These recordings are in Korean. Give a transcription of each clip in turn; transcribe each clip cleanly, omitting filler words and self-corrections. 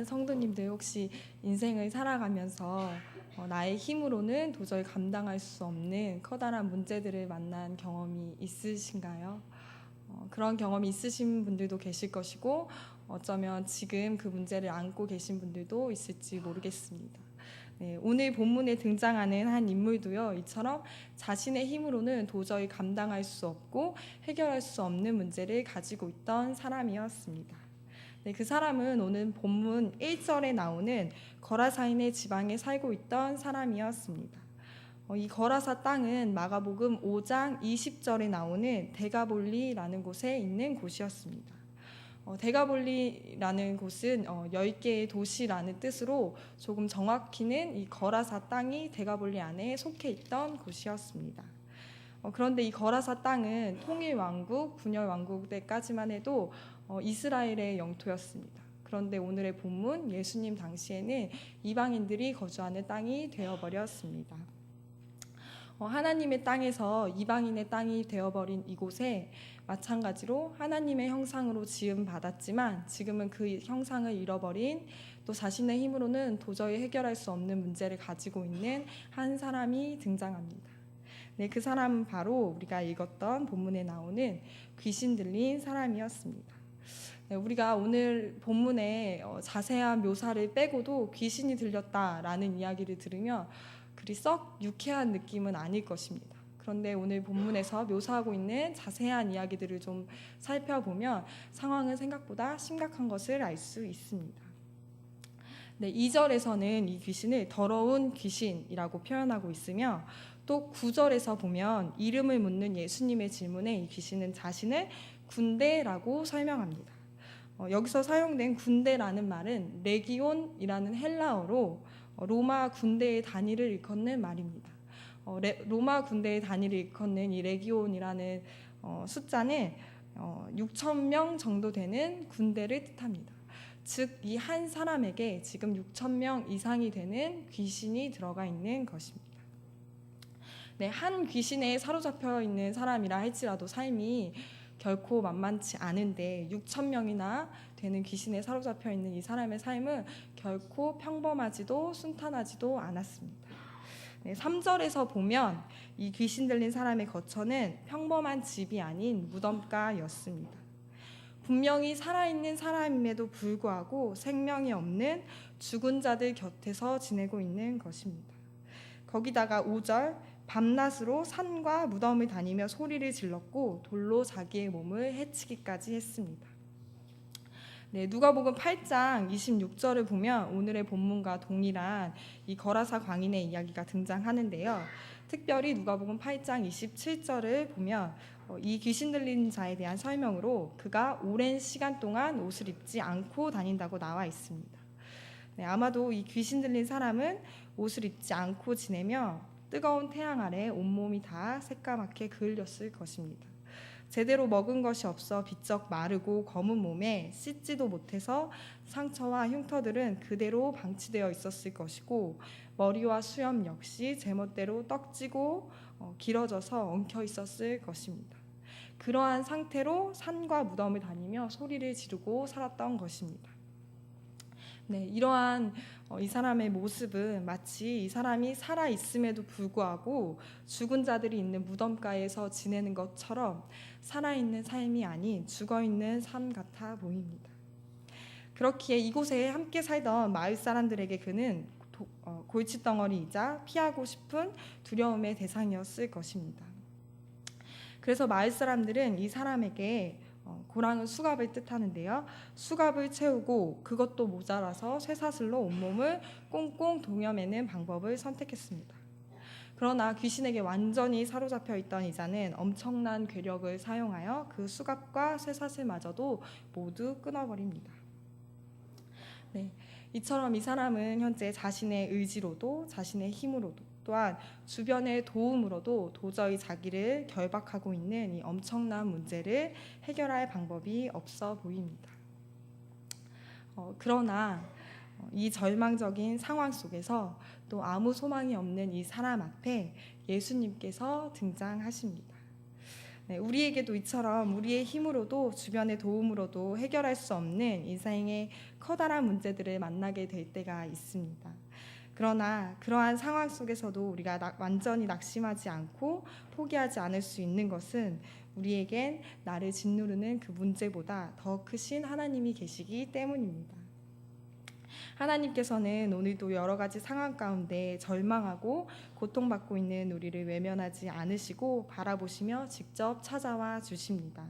사랑하는 성도님들, 혹시 인생을 살아가면서 나의 힘으로는 도저히 감당할 수 없는 커다란 문제들을 만난 경험이 있으신가요? 그런 경험이 있으신 분들도 계실 것이고, 어쩌면 지금 그 문제를 안고 계신 분들도 있을지 모르겠습니다. 네, 오늘 본문에 등장하는 한 인물도요, 이처럼 자신의 힘으로는 도저히 감당할 수 없고 해결할 수 없는 문제를 가지고 있던 사람이었습니다. 네, 그 사람은 오늘 본문 1절에 나오는 거라사인의 지방에 살고 있던 사람이었습니다. 이 거라사 땅은 마가복음 5장 20절에 나오는 데가볼리라는 곳에 있는 곳이었습니다. 데가볼리라는 곳은 10개의 도시라는 뜻으로 조금 정확히는 이 거라사 땅이 데가볼리 안에 속해 있던 곳이었습니다. 그런데 이 거라사 땅은 통일왕국, 분열왕국 때까지만 해도 이스라엘의 영토였습니다. 그런데 오늘의 본문 예수님 당시에는 이방인들이 거주하는 땅이 되어버렸습니다. 하나님의 땅에서 이방인의 땅이 되어버린 이곳에 마찬가지로 하나님의 형상으로 지음받았지만 지금은 그 형상을 잃어버린, 또 자신의 힘으로는 도저히 해결할 수 없는 문제를 가지고 있는 한 사람이 등장합니다. 네, 그 사람은 바로 우리가 읽었던 본문에 나오는 귀신 들린 사람이었습니다. 네, 우리가 오늘 본문의 자세한 묘사를 빼고도 귀신이 들렸다라는 이야기를 들으면 그리 썩 유쾌한 느낌은 아닐 것입니다. 그런데 오늘 본문에서 묘사하고 있는 자세한 이야기들을 좀 살펴보면 상황은 생각보다 심각한 것을 알 수 있습니다. 네, 2절에서는 이 귀신을 더러운 귀신이라고 표현하고 있으며, 또 9절에서 보면 이름을 묻는 예수님의 질문에 이 귀신은 자신을 군대라고 설명합니다. 여기서 사용된 군대라는 말은 레기온이라는 헬라어로 로마 군대의 단위를 일컫는 말입니다. 로마 군대의 단위를 일컫는 이 레기온이라는 숫자는 6,000명 정도 되는 군대를 뜻합니다. 즉, 이 한 사람에게 지금 6,000명 이상이 되는 귀신이 들어가 있는 것입니다. 네, 한 귀신에 사로잡혀 있는 사람이라 할지라도 삶이 결코 만만치 않은데 6,000명이나 되는 귀신에 사로잡혀 있는 이 사람의 삶은 결코 평범하지도 순탄하지도 않았습니다. 네, 3절에서 보면 이 귀신 들린 사람의 거처는 평범한 집이 아닌 무덤가였습니다. 분명히 살아있는 사람임에도 불구하고 생명이 없는 죽은 자들 곁에서 지내고 있는 것입니다. 거기다가 5절, 밤낮으로 산과 무덤을 다니며 소리를 질렀고 돌로 자기의 몸을 해치기까지 했습니다. 네, 누가복음 8장 26절을 보면 오늘의 본문과 동일한 이 거라사 광인의 이야기가 등장하는데요. 특별히 누가복음 8장 27절을 보면 이 귀신 들린 자에 대한 설명으로 그가 오랜 시간 동안 옷을 입지 않고 다닌다고 나와 있습니다. 네, 아마도 이 귀신 들린 사람은 옷을 입지 않고 지내며 뜨거운 태양 아래 온몸이 다 새까맣게 그을렸을 것입니다. 제대로 먹은 것이 없어 비쩍 마르고 검은 몸에 씻지도 못해서 상처와 흉터들은 그대로 방치되어 있었을 것이고, 머리와 수염 역시 제멋대로 떡지고 길어져서 엉켜 있었을 것입니다. 그러한 상태로 산과 무덤을 다니며 소리를 지르고 살았던 것입니다. 네, 이러한 이 사람의 모습은 마치 이 사람이 살아 있음에도 불구하고 죽은 자들이 있는 무덤가에서 지내는 것처럼 살아있는 삶이 아닌 죽어있는 삶 같아 보입니다. 그렇기에 이곳에 함께 살던 마을 사람들에게 그는 골칫덩어리이자 피하고 싶은 두려움의 대상이었을 것입니다. 그래서 마을 사람들은 이 사람에게 고랑은 수갑을 뜻하는데요, 수갑을 채우고 그것도 모자라서 쇠사슬로 온몸을 꽁꽁 동여매는 방법을 선택했습니다. 그러나 귀신에게 완전히 사로잡혀 있던 이자는 엄청난 괴력을 사용하여 그 수갑과 쇠사슬마저도 모두 끊어버립니다. 네, 이처럼 이 사람은 현재 자신의 의지로도 자신의 힘으로도 또한 주변의 도움으로도 도저히 자기를 결박하고 있는 이 엄청난 문제를 해결할 방법이 없어 보입니다. 그러나 이 절망적인 상황 속에서 또 아무 소망이 없는 이 사람 앞에 예수님께서 등장하십니다. 네, 우리에게도 이처럼 우리의 힘으로도 주변의 도움으로도 해결할 수 없는 인생의 커다란 문제들을 만나게 될 때가 있습니다. 그러나 그러한 상황 속에서도 우리가 완전히 낙심하지 않고 포기하지 않을 수 있는 것은 우리에겐 나를 짓누르는 그 문제보다 더 크신 하나님이 계시기 때문입니다. 하나님께서는 오늘도 여러 가지 상황 가운데 절망하고 고통받고 있는 우리를 외면하지 않으시고 바라보시며 직접 찾아와 주십니다.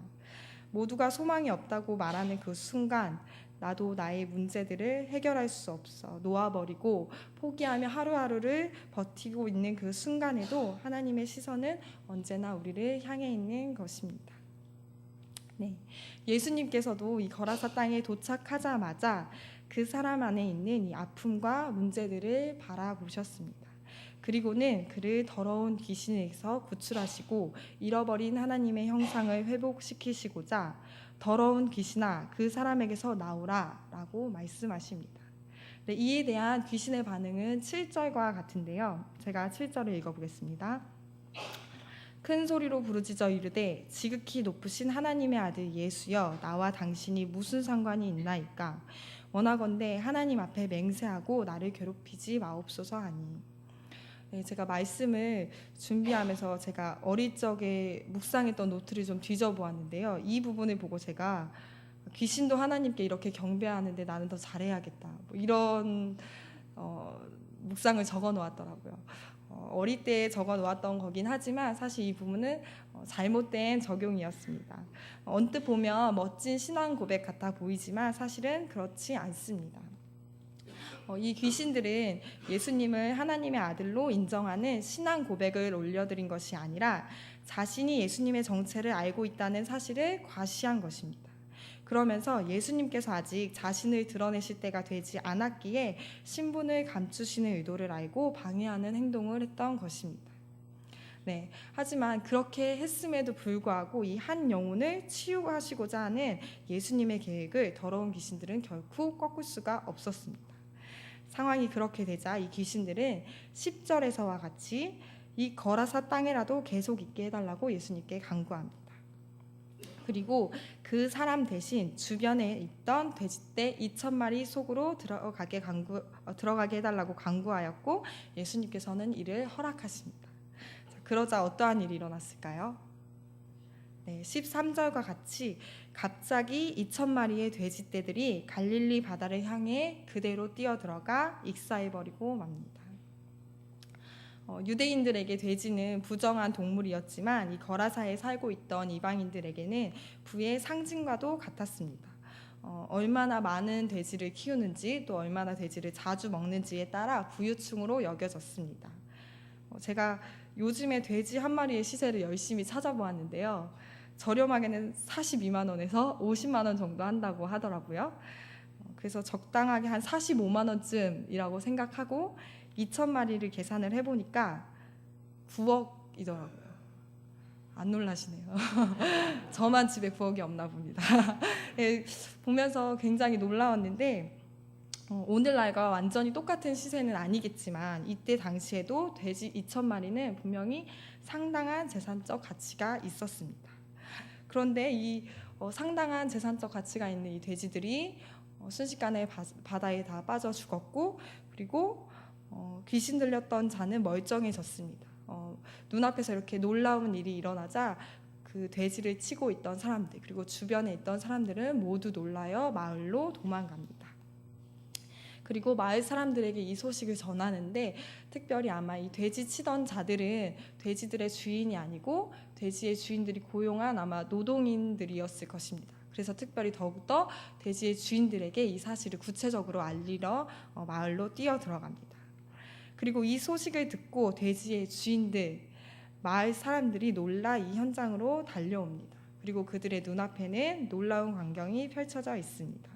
모두가 소망이 없다고 말하는 그 순간 나도 나의 문제들을 해결할 수 없어 놓아버리고 포기하며 하루하루를 버티고 있는 그 순간에도 하나님의 시선은 언제나 우리를 향해 있는 것입니다. 네, 예수님께서도 이 거라사 땅에 도착하자마자 그 사람 안에 있는 이 아픔과 문제들을 바라보셨습니다. 그리고는 그를 더러운 귀신에서 구출하시고 잃어버린 하나님의 형상을 회복시키시고자 더러운 귀신아 그 사람에게서 나오라 라고 말씀하십니다. 네, 이에 대한 귀신의 반응은 7절과 같은데요. 제가 7절을 읽어보겠습니다. 큰 소리로 부르짖어 이르되 지극히 높으신 하나님의 아들 예수여 나와 당신이 무슨 상관이 있나이까 원하건대 하나님 앞에 맹세하고 나를 괴롭히지 마옵소서 하니. 네, 제가 말씀을 준비하면서 제가 어릴 적에 묵상했던 노트를 좀 뒤져보았는데요. 이 부분을 보고 제가 귀신도 하나님께 이렇게 경배하는데 나는 더 잘해야겠다 뭐 이런 묵상을 적어 놓았더라고요. 어릴 때 적어 놓았던 거긴 하지만 사실 이 부분은 잘못된 적용이었습니다. 언뜻 보면 멋진 신앙 고백 같아 보이지만 사실은 그렇지 않습니다. 이 귀신들은 예수님을 하나님의 아들로 인정하는 신앙 고백을 올려드린 것이 아니라 자신이 예수님의 정체를 알고 있다는 사실을 과시한 것입니다. 그러면서 예수님께서 아직 자신을 드러내실 때가 되지 않았기에 신분을 감추시는 의도를 알고 방해하는 행동을 했던 것입니다. 네, 하지만 그렇게 했음에도 불구하고 이 한 영혼을 치유하시고자 하는 예수님의 계획을 더러운 귀신들은 결코 꺾을 수가 없었습니다. 상황이 그렇게 되자 이 귀신들은 10절에서와 같이 이 거라사 땅에라도 계속 있게 해달라고 예수님께 간구합니다. 그리고 그 사람 대신 주변에 있던 돼지떼 2,000마리 속으로 들어가게 해달라고 간구하였고 예수님께서는 이를 허락하십니다. 그러자 어떠한 일이 일어났을까요? 네, 13절과 같이 갑자기 2,000마리의 돼지떼들이 갈릴리 바다를 향해 그대로 뛰어들어가 익사해버리고 맙니다. 유대인들에게 돼지는 부정한 동물이었지만 이 거라사에 살고 있던 이방인들에게는 부의 상징과도 같았습니다. 얼마나 많은 돼지를 키우는지 또 얼마나 돼지를 자주 먹는지에 따라 부유층으로 여겨졌습니다. 제가 요즘에 돼지 한 마리의 시세를 열심히 찾아보았는데요. 저렴하게는 42만 원에서 50만 원 정도 한다고 하더라고요. 그래서 적당하게 한 45만 원쯤이라고 생각하고 2,000마리를 계산을 해보니까 9억이더라고요. 안 놀라시네요. 저만 집에 9억이 없나 봅니다. 네, 보면서 굉장히 놀라웠는데 오늘날과 완전히 똑같은 시세는 아니겠지만 이때 당시에도 돼지 2,000마리는 분명히 상당한 재산적 가치가 있었습니다. 그런데 이 상당한 재산적 가치가 있는 이 돼지들이 순식간에 바다에 다 빠져 죽었고 그리고 귀신 들렸던 자는 멀쩡해졌습니다. 눈앞에서 이렇게 놀라운 일이 일어나자 그 돼지를 치고 있던 사람들 그리고 주변에 있던 사람들은 모두 놀라여 마을로 도망갑니다. 그리고 마을 사람들에게 이 소식을 전하는데 특별히 아마 이 돼지 치던 자들은 돼지들의 주인이 아니고 돼지의 주인들이 고용한 아마 노동인들이었을 것입니다. 그래서 특별히 더욱더 돼지의 주인들에게 이 사실을 구체적으로 알리러 마을로 뛰어들어갑니다. 그리고 이 소식을 듣고 돼지의 주인들, 마을 사람들이 놀라 이 현장으로 달려옵니다. 그리고 그들의 눈앞에는 놀라운 광경이 펼쳐져 있습니다.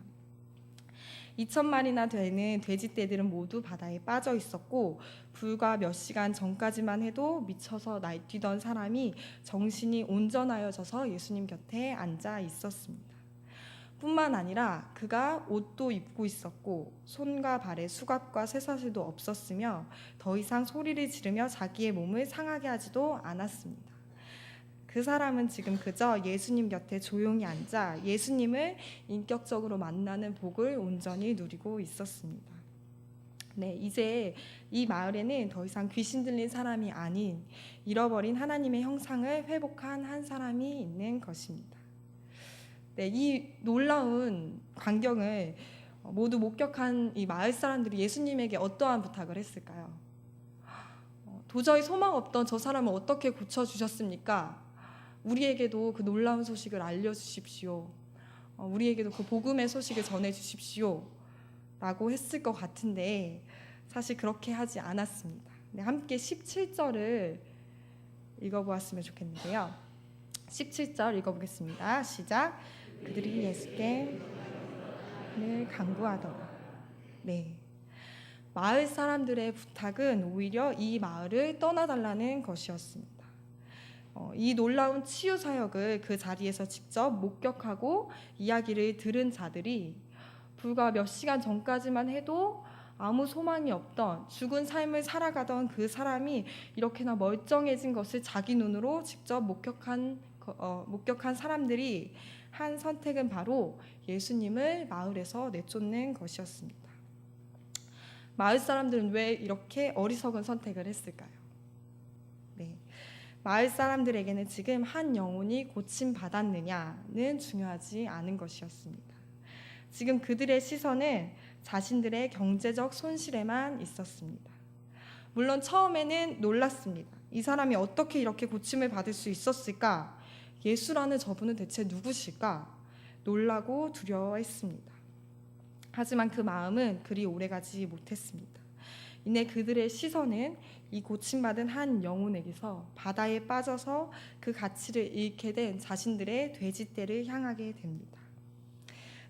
2,000마리나 되는 돼지떼들은 모두 바다에 빠져 있었고 불과 몇 시간 전까지만 해도 미쳐서 날뛰던 사람이 정신이 온전하여져서 예수님 곁에 앉아 있었습니다. 뿐만 아니라 그가 옷도 입고 있었고 손과 발에 수갑과 쇠사슬도 없었으며 더 이상 소리를 지르며 자기의 몸을 상하게 하지도 않았습니다. 그 사람은 지금 그저 예수님 곁에 조용히 앉아 예수님을 인격적으로 만나는 복을 온전히 누리고 있었습니다. 네, 이제 이 마을에는 더 이상 귀신 들린 사람이 아닌 잃어버린 하나님의 형상을 회복한 한 사람이 있는 것입니다. 네, 이 놀라운 광경을 모두 목격한 이 마을 사람들이 예수님에게 어떠한 부탁을 했을까요? 도저히 소망 없던 저 사람을 어떻게 고쳐주셨습니까? 우리에게도 그 놀라운 소식을 알려주십시오. 우리에게도 그 복음의 소식을 전해주십시오. 라고 했을 것 같은데 사실 그렇게 하지 않았습니다. 네, 함께 17절을 읽어보았으면 좋겠는데요. 17절 읽어보겠습니다. 시작. 그들이 예수께 늘 간구하더라. 네, 마을 사람들의 부탁은 오히려 이 마을을 떠나달라는 것이었습니다. 이 놀라운 치유 사역을 그 자리에서 직접 목격하고 이야기를 들은 자들이 불과 몇 시간 전까지만 해도 아무 소망이 없던 죽은 삶을 살아가던 그 사람이 이렇게나 멀쩡해진 것을 자기 눈으로 직접 목격한 사람들이 한 선택은 바로 예수님을 마을에서 내쫓는 것이었습니다. 마을 사람들은 왜 이렇게 어리석은 선택을 했을까요? 네, 마을 사람들에게는 지금 한 영혼이 고침받았느냐는 중요하지 않은 것이었습니다. 지금 그들의 시선은 자신들의 경제적 손실에만 있었습니다. 물론 처음에는 놀랐습니다. 이 사람이 어떻게 이렇게 고침을 받을 수 있었을까? 예수라는 저분은 대체 누구실까? 놀라고 두려워했습니다. 하지만 그 마음은 그리 오래가지 못했습니다. 이내 그들의 시선은 이 고침받은 한 영혼에게서 바다에 빠져서 그 가치를 잃게 된 자신들의 돼지떼를 향하게 됩니다.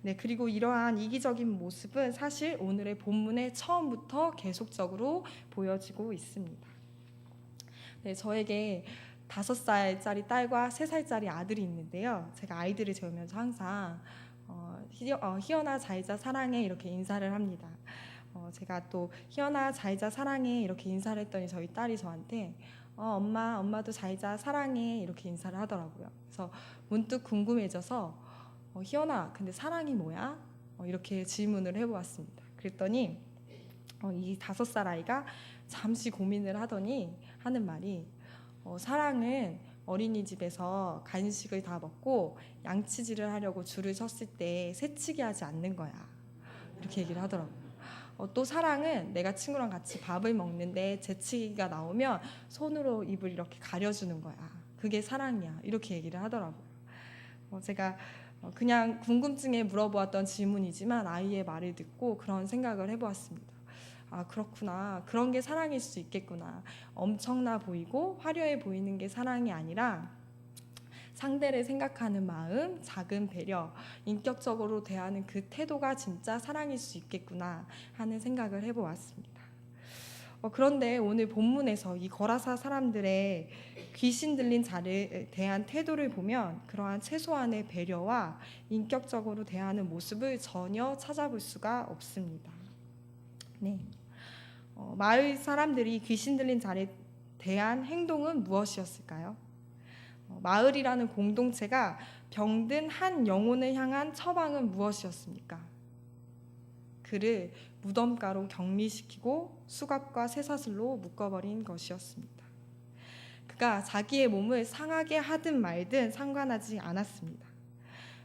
네, 그리고 이러한 이기적인 모습은 사실 오늘의 본문의 처음부터 계속적으로 보여지고 있습니다. 네, 저에게 5살짜리 딸과 3살짜리 아들이 있는데요. 제가 아이들을 재우면서 항상 희연아 잘자 사랑해 이렇게 인사를 합니다. 제가 또 희연아 잘자 사랑해 이렇게 인사를 했더니 저희 딸이 저한테 엄마도 잘자 사랑해 이렇게 인사를 하더라고요. 그래서 문득 궁금해져서 희연아 근데 사랑이 뭐야? 이렇게 질문을 해보았습니다. 그랬더니 이 5살 아이가 잠시 고민을 하더니 하는 말이 사랑은 어린이집에서 간식을 다 먹고 양치질을 하려고 줄을 섰을 때 새치기 하지 않는 거야. 이렇게 얘기를 하더라고요. 또 사랑은 내가 친구랑 같이 밥을 먹는데 재치기가 나오면 손으로 입을 이렇게 가려주는 거야. 그게 사랑이야. 이렇게 얘기를 하더라고요. 제가 그냥 궁금증에 물어보았던 질문이지만 아이의 말을 듣고 그런 생각을 해보았습니다. 아, 그렇구나. 그런 게 사랑일 수 있겠구나. 엄청나 보이고 화려해 보이는 게 사랑이 아니라 상대를 생각하는 마음, 작은 배려, 인격적으로 대하는 그 태도가 진짜 사랑일 수 있겠구나 하는 생각을 해보았습니다. 그런데 오늘 본문에서 이 거라사 사람들의 귀신 들린 자를 대한 태도를 보면 그러한 최소한의 배려와 인격적으로 대하는 모습을 전혀 찾아볼 수가 없습니다. 네. 마을 사람들이 귀신 들린 자에 대한 행동은 무엇이었을까요? 마을이라는 공동체가 병든 한 영혼을 향한 처방은 무엇이었습니까? 그를 무덤가로 격리시키고 수갑과 쇠사슬로 묶어버린 것이었습니다. 그가 자기의 몸을 상하게 하든 말든 상관하지 않았습니다.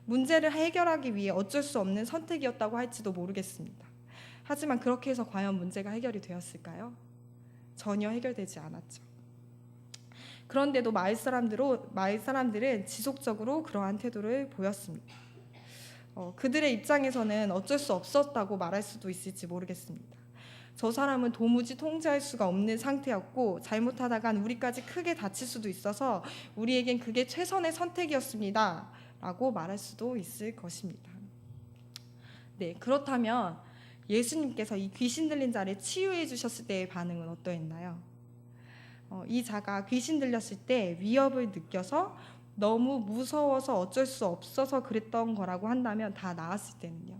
문제를 해결하기 위해 어쩔 수 없는 선택이었다고 할지도 모르겠습니다. 하지만 그렇게 해서 과연 문제가 해결이 되었을까요? 전혀 해결되지 않았죠. 그런데도 마을 사람들은 지속적으로 그러한 태도를 보였습니다. 그들의 입장에서는 어쩔 수 없었다고 말할 수도 있을지 모르겠습니다. 저 사람은 도무지 통제할 수가 없는 상태였고 잘못하다간 우리까지 크게 다칠 수도 있어서 우리에겐 그게 최선의 선택이었습니다. 라고 말할 수도 있을 것입니다. 네, 그렇다면 예수님께서 이 귀신 들린 자를 치유해 주셨을 때의 반응은 어떠했나요? 이 자가 귀신 들렸을 때 위협을 느껴서 너무 무서워서 어쩔 수 없어서 그랬던 거라고 한다면 다 나았을 때는요?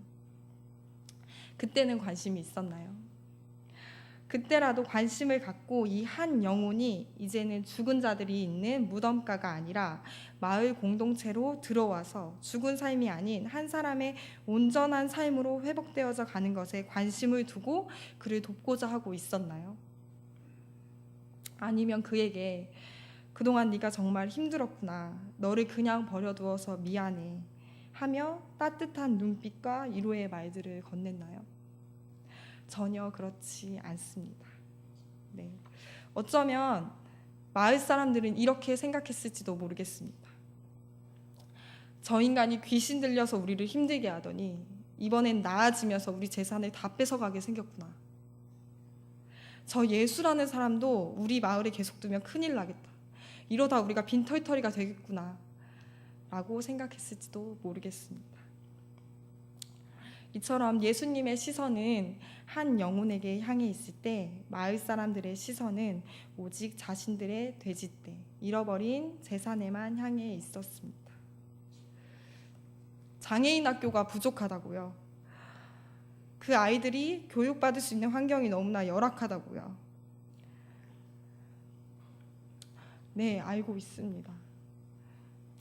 그때는 관심이 있었나요? 그때라도 관심을 갖고 이 한 영혼이 이제는 죽은 자들이 있는 무덤가가 아니라 마을 공동체로 들어와서 죽은 삶이 아닌 한 사람의 온전한 삶으로 회복되어져 가는 것에 관심을 두고 그를 돕고자 하고 있었나요? 아니면 그에게 그동안 네가 정말 힘들었구나, 너를 그냥 버려두어서 미안해 하며 따뜻한 눈빛과 위로의 말들을 건넸나요? 전혀 그렇지 않습니다. 네. 어쩌면 마을 사람들은 이렇게 생각했을지도 모르겠습니다. 저 인간이 귀신 들려서 우리를 힘들게 하더니 이번엔 나아지면서 우리 재산을 다 뺏어가게 생겼구나. 저 예수라는 사람도 우리 마을에 계속 두면 큰일 나겠다. 이러다 우리가 빈털터리가 되겠구나 라고 생각했을지도 모르겠습니다. 이처럼 예수님의 시선은 한 영혼에게 향해 있을 때 마을 사람들의 시선은 오직 자신들의 돼지떼, 잃어버린 재산에만 향해 있었습니다. 장애인 학교가 부족하다고요. 그 아이들이 교육받을 수 있는 환경이 너무나 열악하다고요. 네, 알고 있습니다.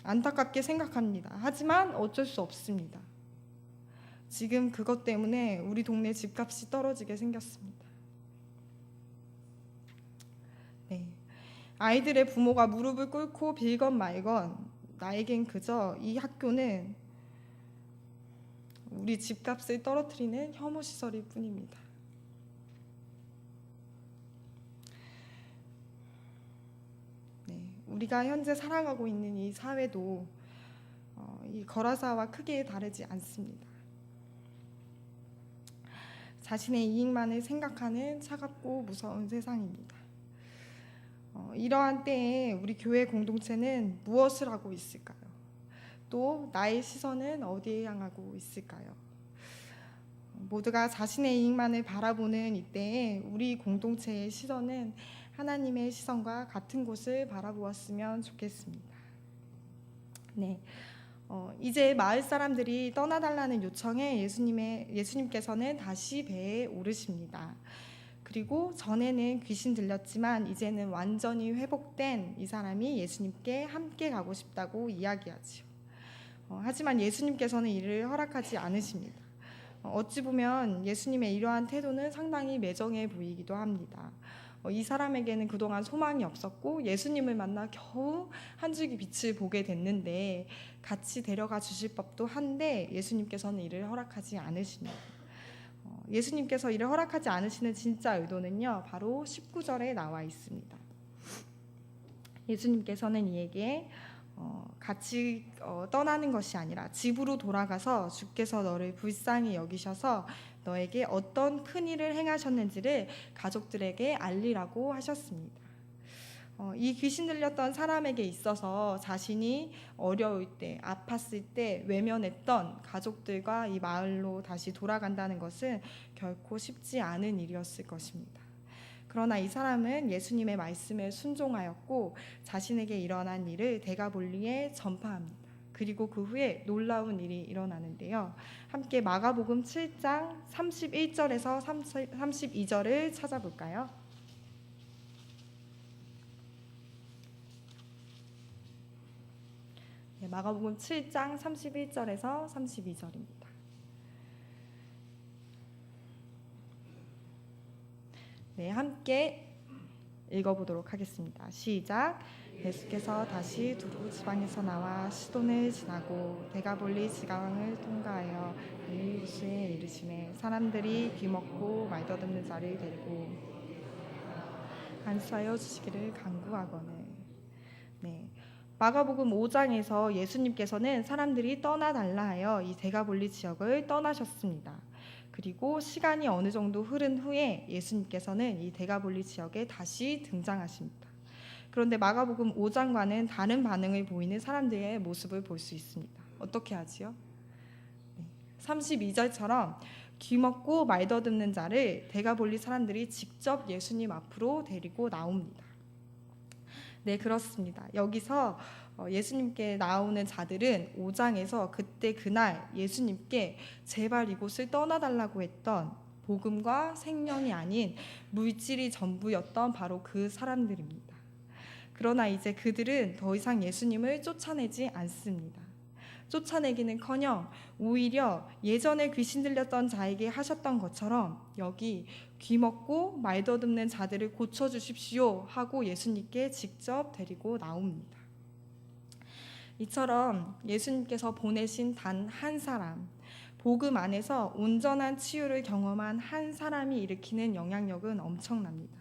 안타깝게 생각합니다. 하지만 어쩔 수 없습니다. 지금 그것 때문에 우리 동네 집값이 떨어지게 생겼습니다. 네. 아이들의 부모가 무릎을 꿇고 빌건 말건 나에겐 그저 이 학교는 우리 집값을 떨어뜨리는 혐오시설일 뿐입니다. 네. 우리가 현재 살아가고 있는 이 사회도 이 거라사와 크게 다르지 않습니다. 자신의 이익만을 생각하는 차갑고 무서운 세상입니다. 이러한 때에 우리 교회 공동체는 무엇을 하고 있을까요? 또 나의 시선은 어디에 향하고 있을까요? 모두가 자신의 이익만을 바라보는 이때에 우리 공동체의 시선은 하나님의 시선과 같은 곳을 바라보았으면 좋겠습니다. 네. 이제 마을 사람들이 떠나달라는 요청에 예수님께서는 다시 배에 오르십니다. 그리고 전에는 귀신 들렸지만 이제는 완전히 회복된 이 사람이 예수님께 함께 가고 싶다고 이야기하지요. 하지만 예수님께서는 이를 허락하지 않으십니다. 어찌 보면 예수님의 이러한 태도는 상당히 매정해 보이기도 합니다. 이 사람에게는 그동안 소망이 없었고 예수님을 만나 겨우 한 줄기 빛을 보게 됐는데 같이 데려가 주실 법도 한데 예수님께서는 이를 허락하지 않으십니다. 예수님께서 이를 허락하지 않으시는 진짜 의도는요, 바로 19절에 나와 있습니다. 예수님께서는 이에게 같이 떠나는 것이 아니라 집으로 돌아가서 주께서 너를 불쌍히 여기셔서 너에게 어떤 큰 일을 행하셨는지를 가족들에게 알리라고 하셨습니다. 이 귀신 들렸던 사람에게 있어서 자신이 어려울 때, 아팠을 때 외면했던 가족들과 이 마을로 다시 돌아간다는 것은 결코 쉽지 않은 일이었을 것입니다. 그러나 이 사람은 예수님의 말씀에 순종하였고 자신에게 일어난 일을 데가볼리에 전파합니다. 그리고 그 후에 놀라운 일이 일어나는데요. 함께 마가복음 7장 31절에서 32절을 찾아볼까요? 네, 마가복음 7장 31절에서 32절입니다. 네, 함께 읽어보도록 하겠습니다. 시작. 예수께서 다시 두루 지방에서 나와 시돈을 지나고 데가볼리 지강을 통과하여 갈릴리에 이르시매 사람들이 귀먹고 말더듬는 자를 데리고 안수하여 주시기를 간구하거늘. 네, 마가복음 5장에서 예수님께서는 사람들이 떠나달라 하여 이 데가볼리 지역을 떠나셨습니다. 그리고 시간이 어느 정도 흐른 후에 예수님께서는 이 데가볼리 지역에 다시 등장하십니다. 그런데 마가복음 5장과는 다른 반응을 보이는 사람들의 모습을 볼 수 있습니다. 어떻게 하지요? 32절처럼 귀먹고 말더듬는 자를 데가볼리 사람들이 직접 예수님 앞으로 데리고 나옵니다. 네, 그렇습니다. 여기서 예수님께 나오는 자들은 5장에서 그날 예수님께 제발 이곳을 떠나달라고 했던 복음과 생명이 아닌 물질이 전부였던 바로 그 사람들입니다. 그러나 이제 그들은 더 이상 예수님을 쫓아내지 않습니다. 쫓아내기는커녕 오히려 예전에 귀신 들렸던 자에게 하셨던 것처럼 여기 귀 먹고 말 더듬는 자들을 고쳐주십시오 하고 예수님께 직접 데리고 나옵니다. 이처럼 예수님께서 보내신 단 한 사람, 복음 안에서 온전한 치유를 경험한 한 사람이 일으키는 영향력은 엄청납니다.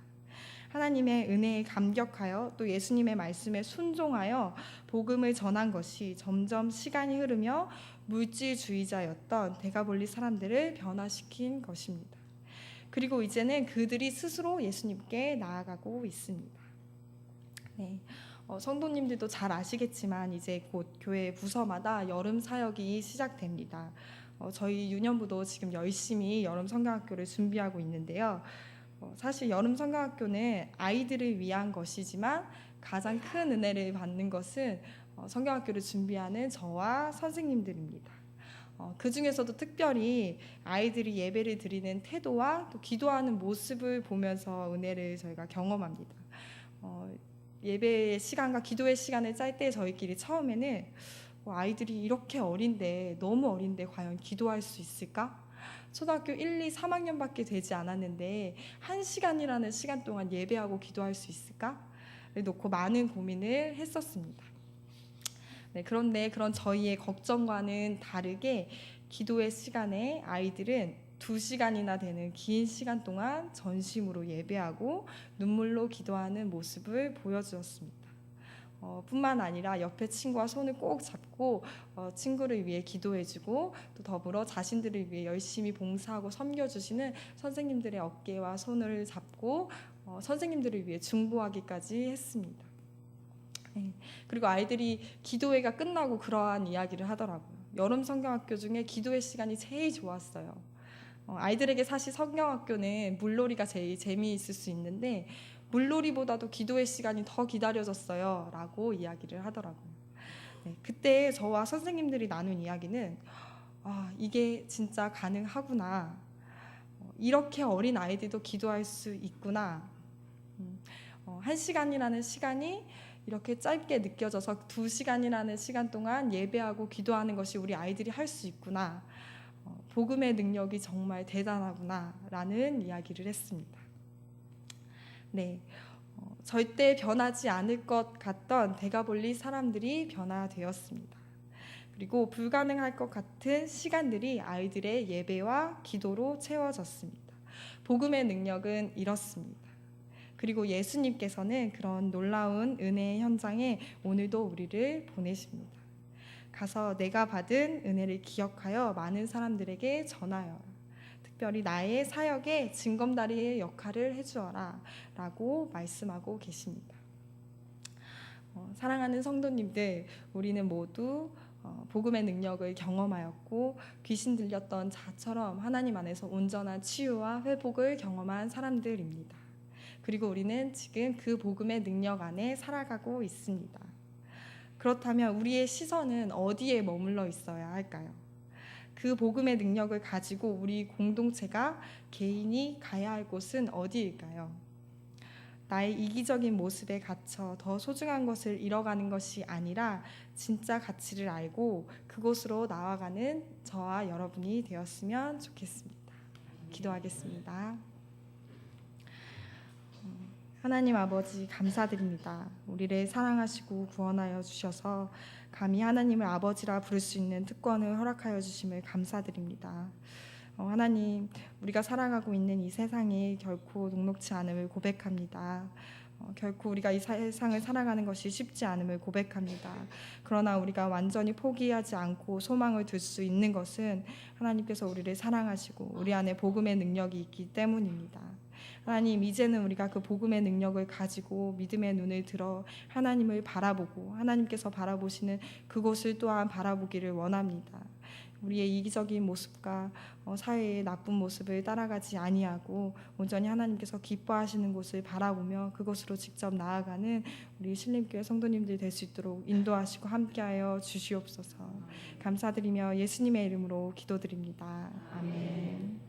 하나님의 은혜에 감격하여 또 예수님의 말씀에 순종하여 복음을 전한 것이 점점 시간이 흐르며 물질주의자였던 데가볼리 사람들을 변화시킨 것입니다. 그리고 이제는 그들이 스스로 예수님께 나아가고 있습니다. 네. 성도님들도 잘 아시겠지만 이제 곧 교회 부서마다 여름 사역이 시작됩니다. 저희 유년부도 지금 열심히 여름 성경학교를 준비하고 있는데요. 사실 여름 성경학교는 아이들을 위한 것이지만 가장 큰 은혜를 받는 것은 성경학교를 준비하는 저와 선생님들입니다. 그 중에서도 특별히 아이들이 예배를 드리는 태도와 또 기도하는 모습을 보면서 은혜를 저희가 경험합니다. 예배의 시간과 기도의 시간을 짤 때 저희끼리 처음에는 아이들이 이렇게 어린데 너무 어린데 과연 기도할 수 있을까? 초등학교 1, 2, 3학년밖에 되지 않았는데 1시간이라는 시간 동안 예배하고 기도할 수 있을까? 를 놓고 많은 고민을 했었습니다. 네, 그런데 그런 저희의 걱정과는 다르게 기도의 시간에 아이들은 2시간이나 되는 긴 시간 동안 전심으로 예배하고 눈물로 기도하는 모습을 보여주었습니다. 뿐만 아니라 옆에 친구와 손을 꼭 잡고 친구를 위해 기도해주고 또 더불어 자신들을 위해 열심히 봉사하고 섬겨주시는 선생님들의 어깨와 손을 잡고 선생님들을 위해 중보하기까지 했습니다. 네. 그리고 아이들이 기도회가 끝나고 그러한 이야기를 하더라고요. 여름 성경학교 중에 기도회 시간이 제일 좋았어요. 아이들에게 사실 성경학교는 물놀이가 제일 재미있을 수 있는데 물놀이보다도 기도의 시간이 더 기다려졌어요 라고 이야기를 하더라고요. 네, 그때 저와 선생님들이 나눈 이야기는 이게 진짜 가능하구나, 이렇게 어린 아이들도 기도할 수 있구나, 1시간이라는 시간이 이렇게 짧게 느껴져서 2시간이라는 시간 동안 예배하고 기도하는 것이 우리 아이들이 할 수 있구나, 복음의 능력이 정말 대단하구나 라는 이야기를 했습니다. 네, 절대 변하지 않을 것 같던 데가볼리 사람들이 변화되었습니다. 그리고 불가능할 것 같은 시간들이 아이들의 예배와 기도로 채워졌습니다. 복음의 능력은 이렇습니다. 그리고 예수님께서는 그런 놀라운 은혜의 현장에 오늘도 우리를 보내십니다. 가서 내가 받은 은혜를 기억하여 많은 사람들에게 전하여라. 특별히 나의 사역에 징검다리의 역할을 해주어라 라고 말씀하고 계십니다. 사랑하는 성도님들, 우리는 모두 복음의 능력을 경험하였고 귀신 들렸던 자처럼 하나님 안에서 온전한 치유와 회복을 경험한 사람들입니다. 그리고 우리는 지금 그 복음의 능력 안에 살아가고 있습니다. 그렇다면 우리의 시선은 어디에 머물러 있어야 할까요? 그 복음의 능력을 가지고 우리 공동체가 개인이 가야 할 곳은 어디일까요? 나의 이기적인 모습에 갇혀 더 소중한 것을 잃어가는 것이 아니라 진짜 가치를 알고 그곳으로 나아가는 저와 여러분이 되었으면 좋겠습니다. 기도하겠습니다. 하나님 아버지, 감사드립니다. 우리를 사랑하시고 구원하여 주셔서 감히 하나님을 아버지라 부를 수 있는 특권을 허락하여 주심을 감사드립니다. 하나님, 우리가 살아가고 있는 이 세상이 결코 녹록지 않음을 고백합니다. 결코 우리가 이 세상을 살아가는 것이 쉽지 않음을 고백합니다. 그러나 우리가 완전히 포기하지 않고 소망을 둘 수 있는 것은 하나님께서 우리를 사랑하시고 우리 안에 복음의 능력이 있기 때문입니다. 하나님, 이제는 우리가 그 복음의 능력을 가지고 믿음의 눈을 들어 하나님을 바라보고 하나님께서 바라보시는 그곳을 또한 바라보기를 원합니다. 우리의 이기적인 모습과 사회의 나쁜 모습을 따라가지 아니하고 온전히 하나님께서 기뻐하시는 곳을 바라보며 그곳으로 직접 나아가는 우리 신림교회 성도님들 될 수 있도록 인도하시고 함께하여 주시옵소서. 감사드리며 예수님의 이름으로 기도드립니다. 아멘.